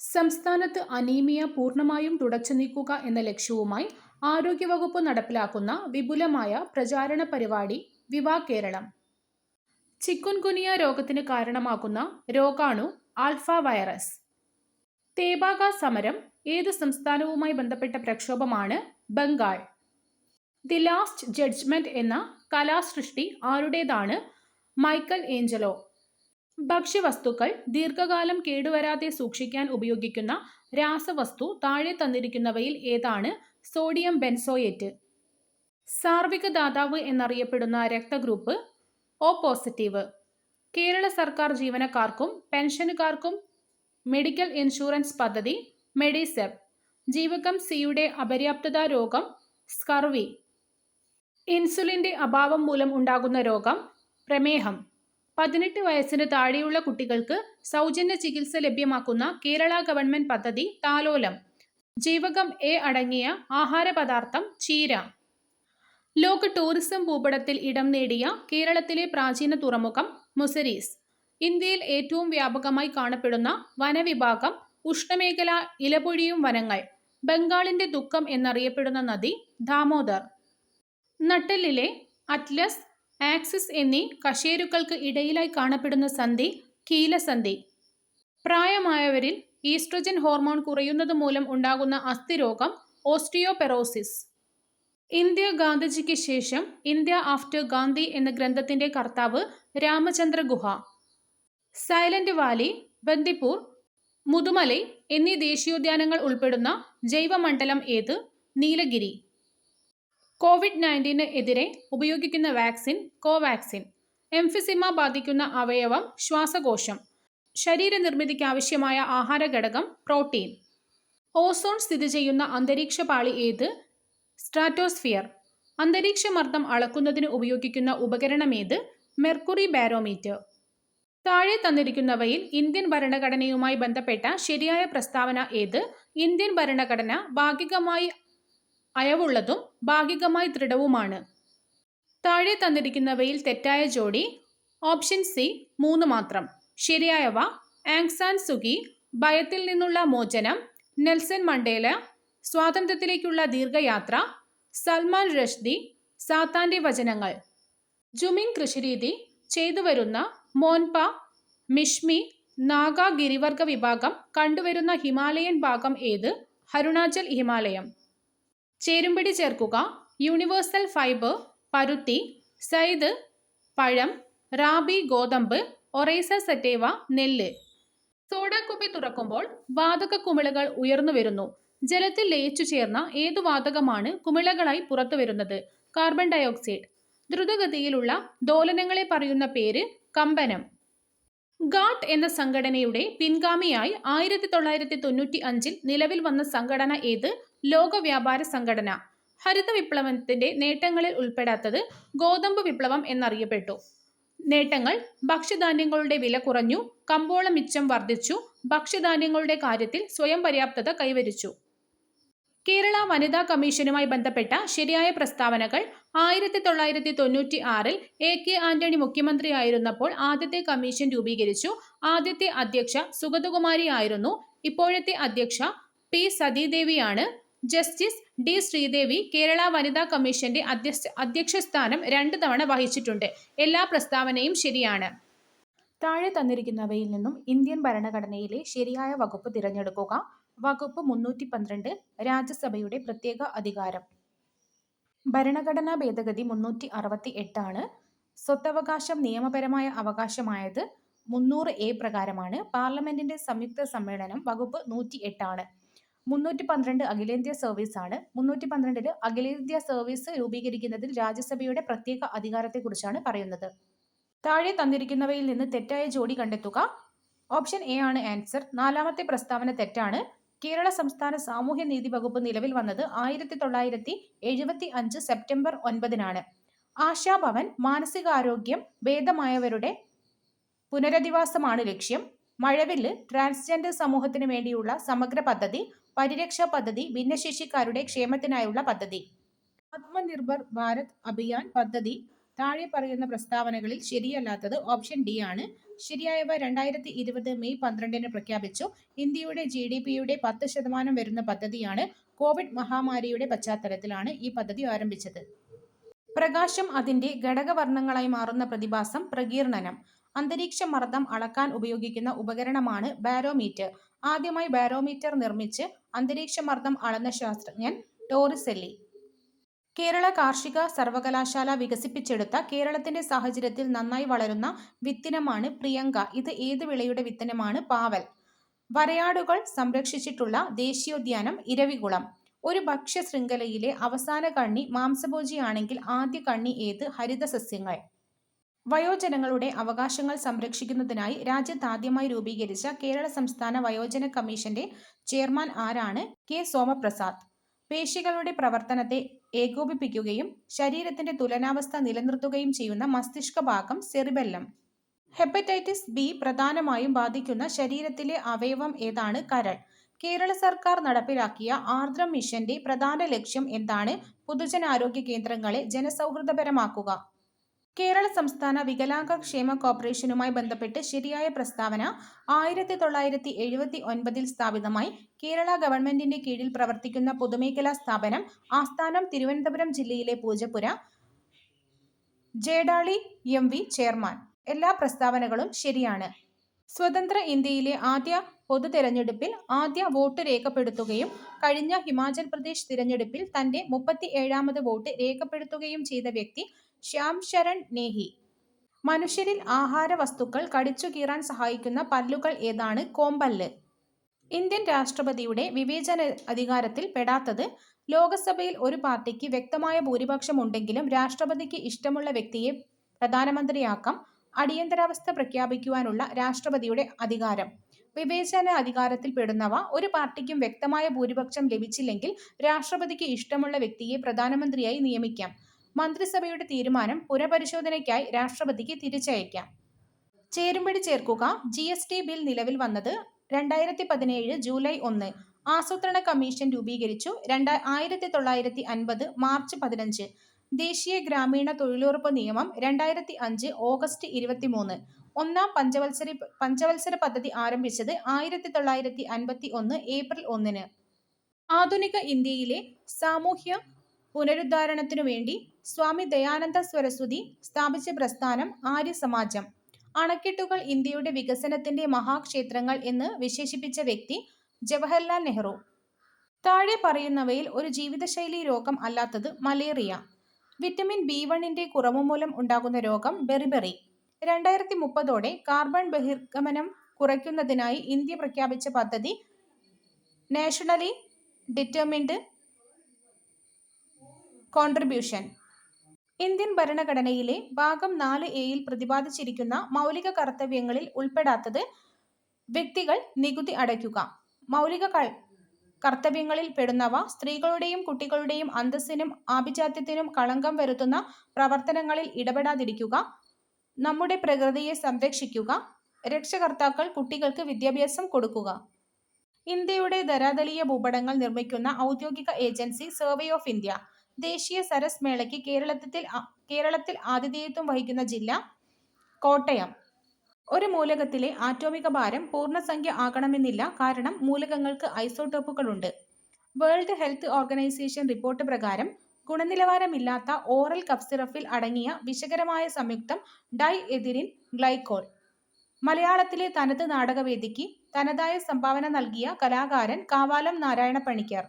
സംസ്ഥാനത്ത് അനീമിയ പൂർണ്ണമായും തുടച്ചുനീക്കുക എന്ന ലക്ഷ്യവുമായി ആരോഗ്യവകുപ്പ് നടപ്പിലാക്കുന്ന വിപുലമായ പ്രചാരണ പരിപാടി വിവാ കേരളം. ചിക്കുൻഗുനിയ രോഗത്തിന് കാരണമാകുന്ന രോഗാണു ആൽഫ വൈറസ്. തേബാഗ സമരം ഏതു സംസ്ഥാനവുമായി ബന്ധപ്പെട്ട പ്രക്ഷോഭമാണ്? ബംഗാൾ. ദി ലാസ്റ്റ് ജഡ്ജ്മെന്റ് എന്ന കലാസൃഷ്ടി ആരുടേതാണ്? Michael Angelo. ഭക്ഷ്യവസ്തുക്കൾ ദീർഘകാലം കേടുവരാതെ സൂക്ഷിക്കാൻ ഉപയോഗിക്കുന്ന രാസവസ്തു താഴെ തന്നിരിക്കുന്നവയിൽ ഏതാണ്? Sodium benzoate. സാർവിക ദാതാവ് എന്നറിയപ്പെടുന്ന രക്തഗ്രൂപ്പ് O പോസിറ്റീവ്. കേരള സർക്കാർ ജീവനക്കാർക്കും പെൻഷനുകാർക്കും മെഡിക്കൽ ഇൻഷുറൻസ് പദ്ധതി മെഡിസെപ്. ജീവകം സിയുടെ അപര്യാപ്തത രോഗം സ്കർവി. ഇൻസുലിന്റെ അഭാവം മൂലം ഉണ്ടാകുന്ന രോഗം പ്രമേഹം. 18 വയസ്സിന് താഴെയുള്ള കുട്ടികൾക്ക് സൗജന്യ ചികിത്സ ലഭ്യമാക്കുന്ന കേരള ഗവൺമെന്റ് പദ്ധതി താലോലം. ജീവകം എ അടങ്ങിയ ആഹാരപദാർത്ഥം ചീര. ലോക ടൂറിസം ഭൂപടത്തിൽ ഇടം നേടിയ കേരളത്തിലെ പ്രാചീന തുറമുഖം മുസിരീസ്. ഇന്ത്യയിൽ ഏറ്റവും വ്യാപകമായി കാണപ്പെടുന്ന വനവിഭാഗം ഉഷ്ണമേഖല ഇലപൊഴിയും വനങ്ങൾ. ബംഗാളിന്റെ ദുഃഖം എന്നറിയപ്പെടുന്ന നദി ദാമോദർ. നട്ടെല്ലിലെ അറ്റ്ലസ്, ആക്സിസ് എന്നീ കശേരുക്കൾക്ക് ഇടയിലായി കാണപ്പെടുന്ന സന്ധി കീലസന്ധി. പ്രായമായവരിൽ ഈസ്ട്രജൻ ഹോർമോൺ കുറയുന്നത് മൂലം ഉണ്ടാകുന്ന അസ്ഥിരോഗം ഓസ്റ്റിയോപെറോസിസ്. ഇന്ത്യ ഗാന്ധിജിക്ക് ശേഷം ഇന്ത്യ ആഫ്റ്റർ ഗാന്ധി എന്ന ഗ്രന്ഥത്തിന്റെ കർത്താവ് രാമചന്ദ്ര ഗുഹ. സൈലന്റ് വാലി, ബന്ദിപ്പൂർ, മുതുമലൈ എന്നീ ദേശീയോദ്യാനങ്ങൾ ഉൾപ്പെടുന്ന ജൈവമണ്ഡലം ഏത്? നീലഗിരി. കോവിഡ്-19 എതിരെ ഉപയോഗിക്കുന്ന വാക്സിൻ കോവാക്സിൻ. എംഫിസിമ ബാധിക്കുന്ന അവയവം ശ്വാസകോശം. ശരീരനിർമ്മിതിക്കാവശ്യമായ ആഹാരഘടകം പ്രോട്ടീൻ. ഓസോൺ സ്ഥിതി ചെയ്യുന്ന അന്തരീക്ഷപാളി ഏത്? സ്ട്രാറ്റോസ്ഫിയർ. അന്തരീക്ഷമർദ്ദം അളക്കുന്നതിന് ഉപയോഗിക്കുന്ന ഉപകരണമേത്? Mercury barometer. താഴെ തന്നിരിക്കുന്നവയിൽ ഇന്ത്യൻ ഭരണഘടനയുമായി ബന്ധപ്പെട്ട ശരിയായ പ്രസ്താവന ഏത്? ഇന്ത്യൻ ഭരണഘടന ഭാഗികമായി അയവുള്ളതും ഭാഗികമായി ദൃഢവുമാണ്. താഴെ തന്നിരിക്കുന്നവയിൽ തെറ്റായ ജോഡി. ഓപ്ഷൻ സി 3 മാത്രം. ശരിയായവ ആങ് സാൻ സുകി, ഭയത്തിൽ നിന്നുള്ള മോചനം, നെൽസൺ മണ്ടേല, സ്വാതന്ത്ര്യത്തിലേക്കുള്ള ദീർഘയാത്ര, സൽമാൻ റുഷ്ദി, സാത്താന്റെ വചനങ്ങൾ. ജുമിങ് കൃഷിരീതി ചെയ്തുവരുന്ന മോൻപ, മിഷ്മി, നാഗ ഗിരിവർഗ വിഭാഗം കണ്ടുവരുന്ന ഹിമാലയൻ ഭാഗം ഏത്? അരുണാചൽ ഹിമാലയം. ചേരുംപടി ചേർക്കുക. യൂണിവേഴ്സൽ ഫൈബർ പരുത്തി, സൈദ് പഴം, റാബി ഗോതമ്പ്, ഒറൈസ സറ്റേവ നെല്ല്. സോഡ കുപ്പി തുറക്കുമ്പോൾ വാതക കുമിളകൾ ഉയർന്നു വരുന്നു. ജലത്തിൽ ലയിച്ചു ചേർന്ന ഏതു വാതകമാണ് കുമിളകളായി പുറത്തു വരുന്നത്? Carbon dioxide. ദ്രുതഗതിയിലുള്ള ദോലനങ്ങളെ പറയുന്ന പേര് കമ്പനം. ഗാട്ട് എന്ന സംഘടനയുടെ പിൻഗാമിയായി 1995 നിലവിൽ വന്ന സംഘടന ഏത്? ലോക വ്യാപാര സംഘടന. ഹരിത വിപ്ലവത്തിന്റെ നേട്ടങ്ങളിൽ ഉൾപ്പെടാത്തത് ഗോതമ്പ് വിപ്ലവം എന്നറിയപ്പെട്ടു. നേട്ടങ്ങൾ: ഭക്ഷ്യധാന്യങ്ങളുടെ വില കുറഞ്ഞു, കമ്പോള മിച്ചം വർദ്ധിച്ചു, ഭക്ഷ്യധാന്യങ്ങളുടെ കാര്യത്തിൽ സ്വയം പര്യാപ്തത കൈവരിച്ചു. കേരള വനിതാ കമ്മീഷനുമായി ബന്ധപ്പെട്ട ശരിയായ പ്രസ്താവനകൾ. 1996 AK ആന്റണി മുഖ്യമന്ത്രിയായിരുന്നപ്പോൾ ആദ്യത്തെ കമ്മീഷൻ രൂപീകരിച്ചു. ആദ്യത്തെ അധ്യക്ഷ സുഗതകുമാരി ആയിരുന്നു. ഇപ്പോഴത്തെ അധ്യക്ഷ P സതീദേവിയാണ്. ജസ്റ്റിസ് D ശ്രീദേവി കേരള വനിതാ കമ്മീഷന്റെ അധ്യക്ഷ സ്ഥാനം 2 തവണ വഹിച്ചിട്ടുണ്ട്. എല്ലാ പ്രസ്താവനയും ശരിയാണ്. താഴെ തന്നിരിക്കുന്നവയിൽ നിന്നും ഇന്ത്യൻ ഭരണഘടനയിലെ ശരിയായ വകുപ്പ് തിരഞ്ഞെടുക്കുക. വകുപ്പ് 312 രാജ്യസഭയുടെ പ്രത്യേക അധികാരം. ഭരണഘടനാ ഭേദഗതി 368 ആണ്. സ്വത്തവകാശം നിയമപരമായ അവകാശമായത് 300A പ്രകാരമാണ്. പാർലമെന്റിന്റെ സംയുക്ത സമ്മേളനം വകുപ്പ് 108 ആണ്. 312 അഖിലേന്ത്യാ സർവീസ് ആണ്. 312 അഖിലേന്ത്യാ സർവീസ് രൂപീകരിക്കുന്നതിൽ രാജ്യസഭയുടെ പ്രത്യേക അധികാരത്തെക്കുറിച്ചാണ് പറയുന്നത്. താഴെ തന്നിരിക്കുന്നവയിൽ നിന്ന് തെറ്റായ ജോഡി കണ്ടെത്തുക. ഓപ്ഷൻ എ ആണ് ആൻസർ. 4ാമത്തെ പ്രസ്താവന തെറ്റാണ്. കേരള സംസ്ഥാന സാമൂഹ്യനീതി വകുപ്പ് നിലവിൽ വന്നത് 1975 സെപ്റ്റംബർ 9 ആശാഭവൻ മാനസികാരോഗ്യം ഭേദമായവരുടെ പുനരധിവാസമാണ് ലക്ഷ്യം. മഴവില്ല് ട്രാൻസ്ജെൻഡർ സമൂഹത്തിന് വേണ്ടിയുള്ള സമഗ്ര പദ്ധതി. പരിരക്ഷാ പദ്ധതി ഭിന്നശേഷിക്കാരുടെ ക്ഷേമത്തിനായുള്ള പദ്ധതി. ആത്മനിർഭർ ഭാരത് അഭിയാൻ പദ്ധതി താഴെ പറയുന്ന പ്രസ്താവനകളിൽ ശരിയല്ലാത്തത് ഓപ്ഷൻ ഡി ആണ്. ശരിയായവ 2020 മെയ് 12 പ്രഖ്യാപിച്ചു. ഇന്ത്യയുടെ GDPയുടെ 10% വരുന്ന പദ്ധതിയാണ്. കോവിഡ് മഹാമാരിയുടെ പശ്ചാത്തലത്തിലാണ് ഈ പദ്ധതി ആരംഭിച്ചത്. പ്രകാശം അതിന്റെ ഘടകവർണ്ണങ്ങളായി മാറുന്ന പ്രതിഭാസം പ്രകീർണനം. അന്തരീക്ഷ മർദ്ദം അളക്കാൻ ഉപയോഗിക്കുന്ന ഉപകരണമാണ് ബാരോമീറ്റർ. ആദ്യമായി ബാരോമീറ്റർ നിർമ്മിച്ച് അന്തരീക്ഷമർദ്ദം അളന്ന ശാസ്ത്രജ്ഞൻ ടോറിസെല്ലി. കേരള കാർഷിക സർവകലാശാല വികസിപ്പിച്ചെടുത്ത കേരളത്തിന്റെ സാഹചര്യത്തിൽ നന്നായി വളരുന്ന വിത്തിനമാണ് പ്രിയങ്ക. ഇത് ഏത് വിളയുടെ വിത്തിനമാണ്? പാവൽ. വരയാടുകൾ സംരക്ഷിച്ചിട്ടുള്ള ദേശീയോദ്യാനം ഇരവികുളം. ഒരു ഭക്ഷ്യ ശൃംഖലയിലെ അവസാന കണ്ണി മാംസഭോജിയാണെങ്കിൽ ആദ്യ കണ്ണി ഏത്? ഹരിതസസ്യങ്ങൾ. വയോജനങ്ങളുടെ അവകാശങ്ങൾ സംരക്ഷിക്കുന്നതിനായി രാജ്യത്താദ്യമായി രൂപീകരിച്ച കേരള സംസ്ഥാന വയോജന കമ്മീഷന്റെ ചെയർമാൻ ആരാണ്? കെ സോമപ്രസാദ്. പേശികളുടെ പ്രവർത്തനത്തെ ഏകോപിപ്പിക്കുകയും ശരീരത്തിന്റെ തുലനാവസ്ഥ നിലനിർത്തുകയും ചെയ്യുന്ന മസ്തിഷ്ക ഭാഗം സെറിബെല്ലം. ഹെപ്പറ്റൈറ്റിസ് ബി പ്രധാനമായും ബാധിക്കുന്ന ശരീരത്തിലെ അവയവം ഏതാണ്? കരൾ. കേരള സർക്കാർ നടപ്പിലാക്കിയ ആർദ്രം മിഷന്റെ പ്രധാന ലക്ഷ്യം എന്താണ്? പൊതുജനാരോഗ്യ കേന്ദ്രങ്ങളെ ജനസൗഹൃദപരമാക്കുക. കേരള സംസ്ഥാന വികലാംഗ ക്ഷേമ കോർപ്പറേഷനുമായി ബന്ധപ്പെട്ട് ശരിയായ പ്രസ്താവന. 1979 സ്ഥാപിതമായി കേരള ഗവൺമെന്റിന്റെ കീഴിൽ പ്രവർത്തിക്കുന്ന പൊതുമേഖലാ സ്ഥാപനം. ആസ്ഥാനം തിരുവനന്തപുരം ജില്ലയിലെ പൂജപ്പുര. ജേഡാളി MV chairman. എല്ലാ പ്രസ്താവനകളും ശരിയാണ്. സ്വതന്ത്ര ഇന്ത്യയിലെ ആദ്യ പൊതു തെരഞ്ഞെടുപ്പിൽ ആദ്യ വോട്ട് രേഖപ്പെടുത്തുകയും കഴിഞ്ഞ ഹിമാചൽ പ്രദേശ് തിരഞ്ഞെടുപ്പിൽ തന്റെ 37ാമത് വോട്ട് രേഖപ്പെടുത്തുകയും ചെയ്ത വ്യക്തി ശ്യാം ശരൺ നേഹി. മനുഷ്യരിൽ ആഹാര വസ്തുക്കൾ കടിച്ചു കീറാൻ സഹായിക്കുന്ന പല്ലുകൾ ഏതാണ്? കോമ്പല്ല്. ഇന്ത്യൻ രാഷ്ട്രപതിയുടെ വിവേചന അധികാരത്തിൽ പെടാത്തത്. ലോകസഭയിൽ ഒരു പാർട്ടിക്ക് വ്യക്തമായ ഭൂരിപക്ഷം ഉണ്ടെങ്കിലും രാഷ്ട്രപതിക്ക് ഇഷ്ടമുള്ള വ്യക്തിയെ പ്രധാനമന്ത്രിയാക്കാം. അടിയന്തരാവസ്ഥ പ്രഖ്യാപിക്കുവാനുള്ള രാഷ്ട്രപതിയുടെ അധികാരം. വിവേചന അധികാരത്തിൽ പെടുന്നവ. ഒരു പാർട്ടിക്കും വ്യക്തമായ ഭൂരിപക്ഷം ലഭിച്ചില്ലെങ്കിൽ രാഷ്ട്രപതിക്ക് ഇഷ്ടമുള്ള വ്യക്തിയെ പ്രധാനമന്ത്രിയായി നിയമിക്കാം. മന്ത്രിസഭയുടെ തീരുമാനം പുനഃപരിശോധനയ്ക്കായി രാഷ്ട്രപതിക്ക് തിരിച്ചയക്കാം. ചേരുംപടി ചേർക്കുക. GST ബിൽ നിലവിൽ വന്നത് 2017 ജൂലൈ 1. ആസൂത്രണ കമ്മീഷൻ രൂപീകരിച്ചു 1950 മാർച്ച് 15. ദേശീയ ഗ്രാമീണ തൊഴിലുറപ്പ് നിയമം 2005 ഓഗസ്റ്റ് 23. ഒന്നാം പഞ്ചവത്സര പദ്ധതി ആരംഭിച്ചത് 1951 ഏപ്രിൽ 1. ആധുനിക ഇന്ത്യയിലെ സാമൂഹ്യ പുനരുദ്ധാരണത്തിനു വേണ്ടി സ്വാമി ദയാനന്ദ സരസ്വതി സ്ഥാപിച്ച പ്രസ്ഥാനം ആര്യസമാജം. അണക്കെട്ടുകൾ ഇന്ത്യയുടെ വികസനത്തിന്റെ മഹാക്ഷേത്രങ്ങൾ എന്ന് വിശേഷിപ്പിച്ച വ്യക്തി ജവഹർലാൽ നെഹ്റു. താഴെ പറയുന്നവയിൽ ഒരു ജീവിതശൈലീ രോഗം അല്ലാത്തത്? മലേറിയ. വിറ്റമിൻ B1ന്റെ കുറവ് മൂലം ഉണ്ടാകുന്ന രോഗം? ബെറിബെറി. 2030 കാർബൺ ബഹിർഗമനം കുറയ്ക്കുന്നതിനായി ഇന്ത്യ പ്രഖ്യാപിച്ച പദ്ധതി? Nationally determined contribution. ഇന്ത്യൻ ഭരണഘടനയിലെ ഭാഗം 4A-യിൽ പ്രതിപാദിച്ചിരിക്കുന്ന മൗലിക കർത്തവ്യങ്ങളിൽ ഉൾപ്പെടാത്തത്? വ്യക്തികൾ നികുതി അടയ്ക്കുക. മൗലിക കർത്തവ്യങ്ങളിൽ പെടുന്നവ. സ്ത്രീകളുടെയും കുട്ടികളുടെയും അന്തസ്സിനും ആഭിജാത്യത്തിനും കളങ്കം വരുത്തുന്ന പ്രവർത്തനങ്ങളിൽ ഇടപെടാതിരിക്കുക. നമ്മുടെ പ്രകൃതിയെ സംരക്ഷിക്കുക. രക്ഷകർത്താക്കൾ കുട്ടികൾക്ക് വിദ്യാഭ്യാസം കൊടുക്കുക. ഇന്ത്യയുടെ ധരാതലീയ ഭൂപടങ്ങൾ നിർമ്മിക്കുന്ന ഔദ്യോഗിക ഏജൻസി? Survey of India. ദേശീയ സരസ് മേളയ്ക്ക് കേരളത്തിൽ ആതിഥേയത്വം വഹിക്കുന്ന ജില്ല? കോട്ടയം. ഒരു മൂലകത്തിലെ ആറ്റോമിക ഭാരം പൂർണ്ണസംഖ്യ ആകണമെന്നില്ല. കാരണം മൂലകങ്ങൾക്ക് ഐസോടോപ്പുകളുണ്ട്. വേൾഡ് ഹെൽത്ത് ഓർഗനൈസേഷൻ റിപ്പോർട്ട് പ്രകാരം ഗുണനിലവാരമില്ലാത്ത ഓറൽ കഫ് സിറപ്പിൽ അടങ്ങിയ വിഷകരമായ സംയുക്തം ഡൈ എഥിലിൻ ഗ്ലൈക്കോൾ. മലയാളത്തിലെ തനത് നാടകവേദിക്ക് തനതായ സംഭാവന നൽകിയ കലാകാരൻ? കാവാലം നാരായണ പണിക്കർ.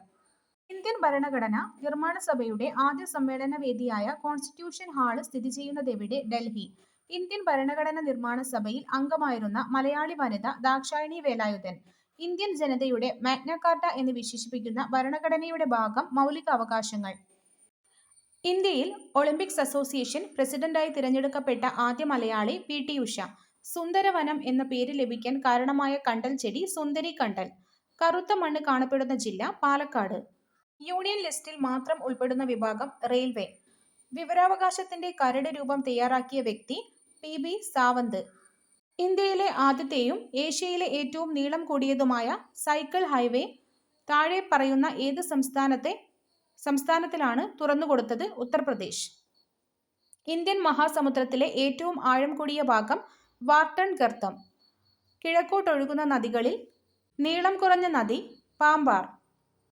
ഇന്ത്യൻ ഭരണഘടന നിർമ്മാണ സഭയുടെ ആദ്യ സമ്മേളന വേദിയായ കോൺസ്റ്റിറ്റ്യൂഷൻ ഹാള് സ്ഥിതി ചെയ്യുന്നതെവിടെ? ഡൽഹി. ഇന്ത്യൻ ഭരണഘടന നിർമ്മാണ സഭയിൽ അംഗമായിരുന്ന മലയാളി വനിത? ദാക്ഷായണി വേലായുധൻ. ഇന്ത്യൻ ജനതയുടെ മാഗ്ന കാർട്ട എന്ന് വിശേഷിപ്പിക്കുന്ന ഭരണഘടനയുടെ ഭാഗം? മൗലിക അവകാശങ്ങൾ. ഇന്ത്യയിൽ ഒളിമ്പിക്സ് അസോസിയേഷൻ പ്രസിഡന്റായി തിരഞ്ഞെടുക്കപ്പെട്ട ആദ്യ മലയാളി? PT ഉഷ. സുന്ദരവനം എന്ന പേര് ലഭിക്കാൻ കാരണമായ കണ്ടൽ ചെടി? സുന്ദരി കണ്ടൽ. കറുത്ത മണ്ണ് കാണപ്പെടുന്ന ജില്ല? പാലക്കാട്. യൂണിയൻ ലിസ്റ്റിൽ മാത്രം ഉൾപ്പെടുന്ന വിഭാഗം? റെയിൽവേ. വിവരാവകാശത്തിന്റെ കരട് രൂപം തയ്യാറാക്കിയ വ്യക്തി? PB സാവന്ത്. ഇന്ത്യയിലെ ആദ്യത്തെയും ഏഷ്യയിലെ ഏറ്റവും നീളം കൂടിയതുമായ സൈക്കിൾ ഹൈവേ താഴെ പറയുന്ന ഏത് സംസ്ഥാനത്തിലാണ് തുറന്നുകൊടുത്തത്? ഉത്തർപ്രദേശ്. ഇന്ത്യൻ മഹാസമുദ്രത്തിലെ ഏറ്റവും ആഴം കൂടിയ ഭാഗം? വാർട്ടൺ ഗർത്തം. കിഴക്കോട്ടൊഴുകുന്ന നദികളിൽ നീളം കുറഞ്ഞ നദി പാമ്പാർ.